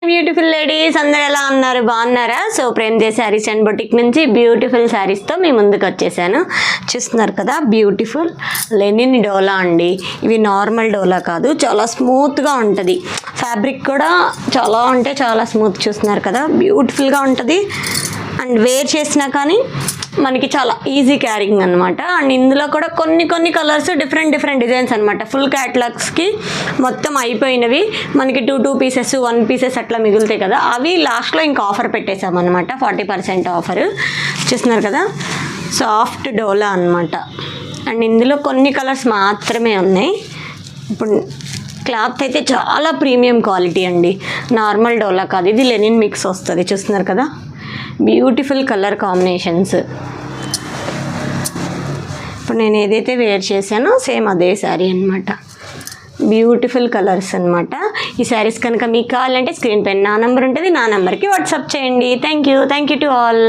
Beautiful ladies అందరు ఎలా ఉన్నారు, బాగున్నారా? So Premji saris and boutique నుంచి బ్యూటిఫుల్ శారీస్తో మీ ముందుకు వచ్చేసాను. చూస్తున్నారు కదా, బ్యూటిఫుల్ లెనిన్ డోలా అండి. ఇవి నార్మల్ డోలా కాదు, చాలా స్మూత్గా ఉంటుంది. ఫ్యాబ్రిక్ కూడా చాలా అంటే చాలా స్మూత్. చూస్తున్నారు కదా, బ్యూటిఫుల్గా ఉంటుంది. అండ్ వేర్ చేసినా కానీ మనకి చాలా ఈజీ క్యారింగ్ అనమాట. అండ్ ఇందులో కూడా కొన్ని కలర్స్ డిఫరెంట్ డిజైన్స్ అనమాట. ఫుల్ క్యాటలాగ్స్కి మొత్తం అయిపోయినవి మనకి 2 పీసెస్ 1 పీసెస్ అట్లా మిగులుతాయి కదా, అవి లాస్ట్లో ఇంకా ఆఫర్ పెట్టేసామన్నమాట. 40% ఆఫర్. చూస్తున్నారు కదా, సాఫ్ట్ డోలా అనమాట. అండ్ ఇందులో కొన్ని కలర్స్ మాత్రమే ఉన్నాయి. ఇప్పుడు క్లాత్ అయితే చాలా ప్రీమియం క్వాలిటీ అండి, నార్మల్ డోలా కాదు, ఇది లెనిన్ మిక్స్ వస్తుంది. చూస్తున్నారు కదా, బ్యూటిఫుల్ కలర్ కాంబినేషన్స్. ఇప్పుడు నేను ఏదైతే వేర్ చేశానో సేమ్ అదే శారీ అనమాట. బ్యూటిఫుల్ కలర్స్ అనమాట. ఈ శారీస్ కనుక మీకు కావాలంటే స్క్రీన్ పైన నా నెంబర్ ఉంటుంది, నా నెంబర్కి వాట్సాప్ చేయండి. Thank you to all.